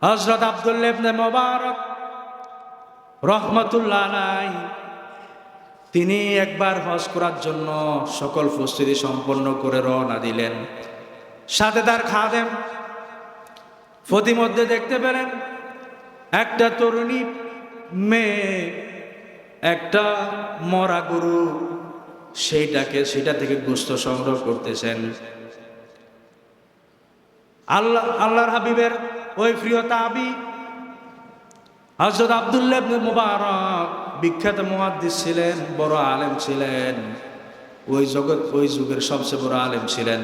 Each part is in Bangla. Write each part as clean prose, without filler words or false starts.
হযরত আব্দুল্লাহ ইবনে মুবারক রহমাতুল্লাহ আলাইহি তিনি একবার হজ করার জন্য সকল প্রস্তুতি সম্পন্ন করে রওনা দিলেন। সাথে তার খাদেম। প্রতিমধ্যে দেখতে পেলেন একটা তরুণী মেয়ে একটা মরা গরু সেটা থেকে গোশত সংগ্রহ করতেছেন। আল্লাহর হাবিবের ওই প্রিয় তাবি হযরত আব্দুল্লাহ ইবনে মুবারক বিখ্যাত মুহাদ্দিস ছিলেন, বড় আলেম ছিলেন, ওই যুগের সবচেয়ে বড় আলেম ছিলেন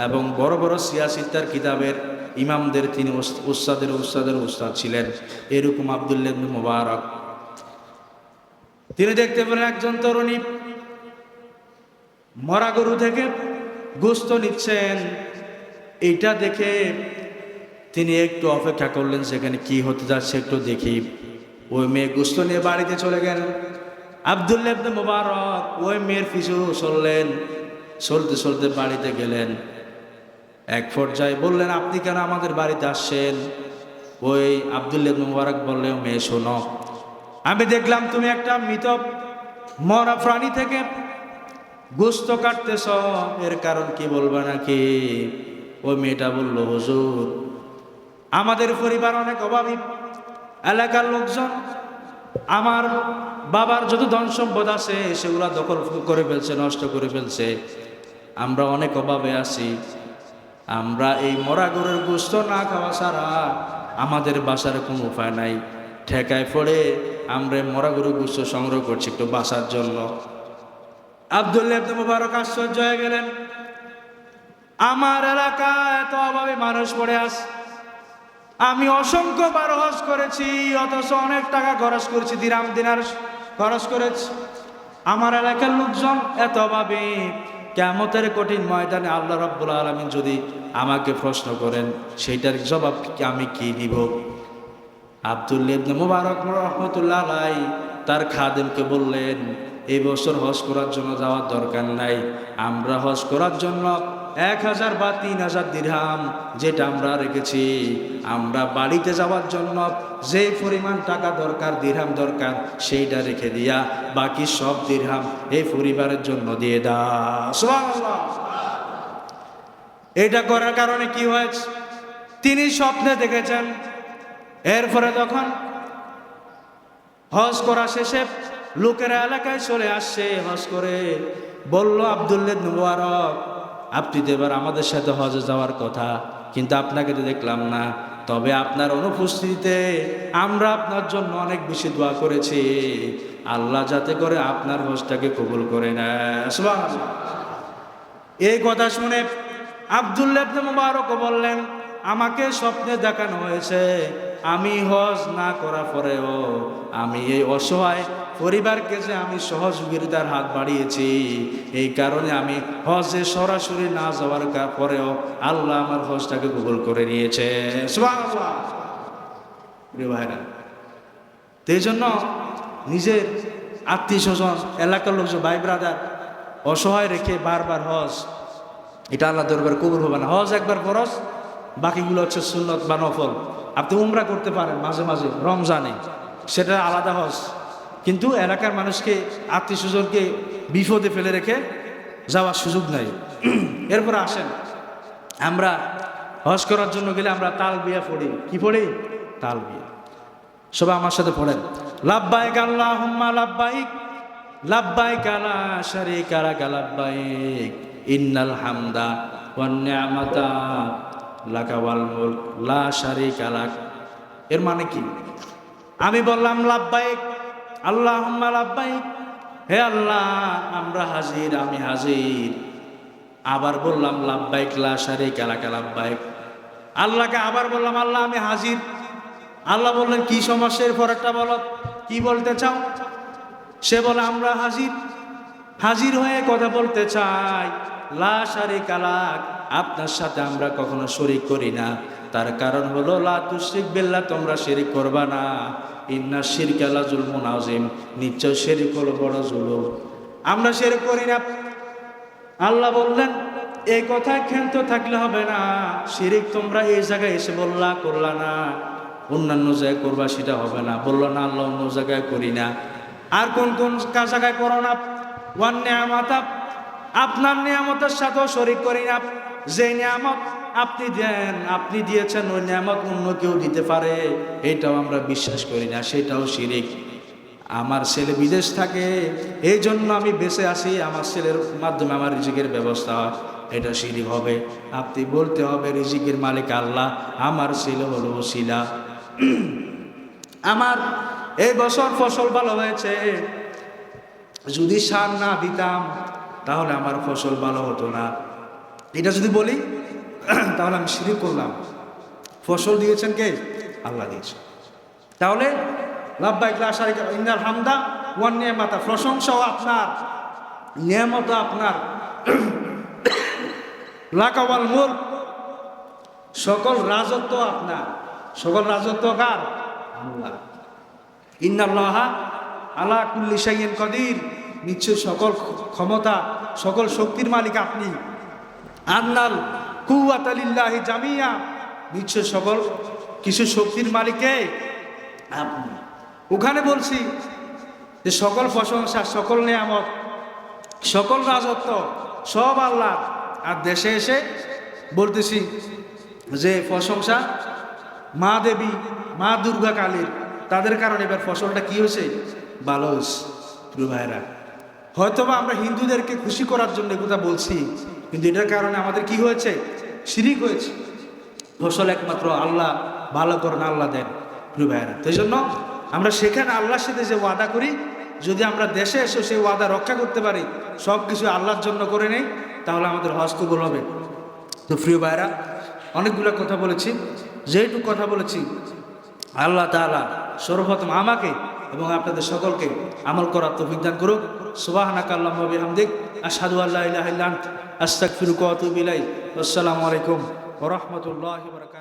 এবং বড় বড় সিয়াসিত্তার কিতাবের ইমামদের তিনি উস্তাদের উস্তাদ ছিলেন। এরকম আব্দুল্লাহ ইবনে মুবারক তিনি দেখতে পেলেন একজন তরুণী মরা গরু থেকে গোশত নিচ্ছেন। এইটা দেখে তিনি একটু অপেক্ষা করলেন, সেখানে কি হতে যাচ্ছে একটু দেখি। ওই মেয়ে গোশত নিয়ে বাড়িতে চলে গেলেন। আব্দুল্লাহ ইবনে মুবারক ওই মেয়ের পিছু চললেন। চলতে চলতে বাড়িতে গেলেন। এক পর্যায়ে বললেন, আপনি কেন আমাদের বাড়িতে আসছেন? ওই আব্দুল্লাহ ইবনে মুবারক বললেন, মেয়ে শোনো, আমি দেখলাম তুমি একটা মৃত মরা প্রাণী থেকে গোশত কাটতেছ, এর কারণ কি বলবা নাকি? ওই মেয়েটা বলল, হুজুর, আমাদের পরিবার অনেক অভাবী, এলাকার লোকজন আমার বাবার যত ধন সম্পদ আছে সেগুলা দখল করে ফেলছে, নষ্ট করে ফেলছে। আমরা অনেক অভাবে আছি। আমরা এই মরা গরুর গোশত না খাওয়া ছাড়া আমাদের বাসার কোনো উপায় নাই। ঠেকায় পড়ে আমরা মরা গরুর গোশত সংগ্রহ করছি একটু বাসার জন্য। আব্দুল্লাহ ইবনে মুবারক আশ্চর্য হয়ে গেলেন। আমার এলাকায় এত অভাবে মানুষ পড়ে আছে, আমি অসংখ্যবার হজ করেছি, অথচ অনেক টাকা খরচ করেছি, দিরহাম দিনার খরচ করেছি। আমার এলাকার লোকজন এত অভাবে, কিয়ামতের কঠিন ময়দানে আল্লাহ রাব্বুল আলামিন যদি আমাকে প্রশ্ন করেন, সেইটার জবাব আমি কি দিব? আব্দুল্লাহ ইবনে মুবারক রাহমাতুল্লাহ আলাইহি তার খাদেমকে বললেন, এই বছর হজ করার জন্য যাওয়ার দরকার নাই। আমরা হজ করার জন্য 1000 বা 3000 দিরহাম যেটা আমরা রেখেছি, আমরা বাড়িতে যাওয়ার জন্য যে পরিমাণ টাকা দরকার, দিরহাম দরকার, সেইটা রেখে দিয়া বাকি সব দিরহাম এই পরিবারের জন্য দিয়ে দাও। সুবহানাল্লাহ। এটা করার কারণে কি হয়েছে? তিনি স্বপ্নে দেখেছেন। এরপরে তখন হজ করা শেষে লোকেরা এলাকায় চলে আসছে হজ করে, বলল, আব্দুল্লাহ ইবনে মুবারক, আপনি তো এবার আমাদের সাথে হজে যাওয়ার কথা, কিন্তু আপনাকে তো দেখলাম না। তবে আপনার অনুপস্থিতিতে আমরা আপনার জন্য অনেক বেশি দোয়া করেছি, আল্লাহ যাতে করে আপনার হজটাকে কবুল করে নেয়। সুবহানাল্লাহ। এই কথা শুনে আব্দুল্লাহ ইবনে মুবারক বললেন, আমাকে স্বপ্নে দেখানো হয়েছে, আমি হজ না করার পরেও আমি এই অসহায় পরিবারকে যে আমি সহযোগিতার হাত বাড়িয়েছি, এই কারণে আমি হজে সরাসরি না যাওয়ার পরেও আল্লাহ আমার হজটাকে কবুল করে নিয়েছে। সুবহানাল্লাহ। প্রিয় ভাইরা, এই জন্য নিজের আত্মীয় স্বজন, এলাকার লোকজন, ভাই ব্রাদার অসহায় রেখে বারবার হজ, এটা আল্লাহ দরবার কবুল হবে না। হজ একবার ফরজ, বাকিগুলো হচ্ছে সুন্নত বা নফল। আপনি উমরা করতে পারেন মাঝে মাঝে রমজানে, সেটা আলাদা হজ, কিন্তু এলাকার মানুষকে, আত্মীয় স্বজনকে বিপদে ফেলে রেখে যাওয়ার সুযোগ নাই। এরপরে আসেন, আমরা হজ করার জন্য গেলে আমরা তালবিয়া পড়ি। কি পড়ি? তালবিয়া। সবাই আমার সাথে পড়েন, লাব্বাইক আল্লাহুম্মা লাব্বাইক, লাব্বাইক লা শারীকা লাক লাব্বাইক, ইন্নাল হামদা ওয়ান নি'মাতা লাকা ওয়াল মুলক লা শারীকা লাক। এর মানে কি? আমি বললাম লাব্বাইক আল্লাহুম্মা লাব্বাইক, হে আল্লাহ আমরা হাজির, আমি হাজির। আবার বললাম লাব্বাইক লা শারীকা লাক লাব্বাইক। আল্লাহকে আবার বললাম, আল্লাহ আমি হাজির। আল্লাহ বললেন, কি সমস্যা? এর পরেরটা বলো, কি বলতে চাও? সে বলে, আমরা হাজির, হাজির হয়ে কথা বলতে চাই। লা শারীকা লাক, আপনার সাথে আমরা কখনো শরীক করি না। তার কারণ হলো লা তুশরিক বিল্লাহ, তোমরা শিরিক করবা না। ইন্না শিরকা লা যুলমুন আযীম, নিশ্চয় শিরিক হলো বড় জুলুম, আমরা শিরিক করি না। আল্লাহ বললেন, এই কথায় ক্ষান্ত থাকলে হবে না, শিরিক তোমরা এই জায়গায় এসে বললা, করলা না। অন্যান্য জায়গায় করবা সেটা হবে না। বললো না আল্লাহ অন্য জায়গায় করি না। আর কোন কোন জায়গায় করো না? ওয়ান নিয়ামাত, আপনার নিয়ামতের সাথেও শরীক করি না। যে নিয়ামত আপনি দেন, আপনি দিয়েছেন, ওই নিয়ামত অন্য কেউ দিতে পারে, এটাও আমরা বিশ্বাস করি না, সেটাও শিরিক। আমার ছেলে বিদেশ থাকে, এই জন্য আমি বেঁচে আসি, আমার ছেলের মাধ্যমে আমার রিজিকের ব্যবস্থা হয়, এটা শিরিক হবে। আপনি বলতে হবে রিজিকের মালিক আল্লাহ, আমার ছেলে হলো ওসিলা। আমার এই বছর ফসল ভালো হয়েছে, যদি সার না দিতাম তাহলে আমার ফসল ভালো হতো না, এটা যদি বলি তাহলে আমি শিরিক করলাম। ফসল দিয়েছেন কে? আল্লাহ দিয়েছেন। তাহলে লাব্বাইক লা শারিকা ইন্নাল হামদা ওয়ান নিয়ামাতা, প্রশংসাও আপনার, নিয়ামতও আপনার। লাকাওয়াল মুলক, সকল রাজত্ব আপনার। সকল রাজত্ব কার? আল্লাহ। ইন্নাল্লাহা আলা কুল্লি শাইইন কাদির, নিশ্চয় সকল ক্ষমতা, সকল শক্তির মালিক আপনি। আন্নাল কুওয়াতা লিল্লাহি জামিয়া, নিশ্চয় সকল কিছু শক্তির মালিকে আপনি। ওখানে বলছি যে সকল প্রশংসা, সকল নিয়ামত, সকল রাজত্ব সব আল্লাহ। আর দেশে এসে বলতেছি যে প্রশংসা মা দেবী, মা দুর্গা কালীর, তাদের কারণে এবার ফসলটা কি হয়েছে? ভালো হয়েছে। প্রিয় ভাইরা, হয়তোবা আমরা হিন্দুদেরকে খুশি করার জন্য কথা বলছি, কিন্তু এটার কারণে আমাদের কি হয়েছে? শিরিক হয়েছে। ফসল একমাত্র আল্লাহ ভালো করেন, আল্লাহ দেন। প্রিয় ভাইরা, তো এই জন্য আমরা সেখানে আল্লাহর সাথে যে ওয়াদা করি, যদি আমরা দেশে এসে সেই ওয়াদা রক্ষা করতে পারি, সব কিছু আল্লাহর জন্য করে নেই, তাহলে আমাদের হজ কবুল হবে। তো প্রিয় ভাইরা, অনেকগুলো কথা বলেছি, যেটুকু কথা বলেছি আল্লাহ তাআলা সর্বপ্রথম আমাকে এবং আপনাদের সকলকে আমল করার তৌফিক দান করুক। সুবহানাকা আল্লাহুম্মা ওয়া বিহামদিক, আশহাদু আল্লা ইলাহা ইল্লা আনতা, আস্তাগফিরুকা ওয়া আতুবু ইলাইক। আসসালামু আলাইকুম ওয়া রাহমাতুল্লাহি ওয়া বারাকাতুহু।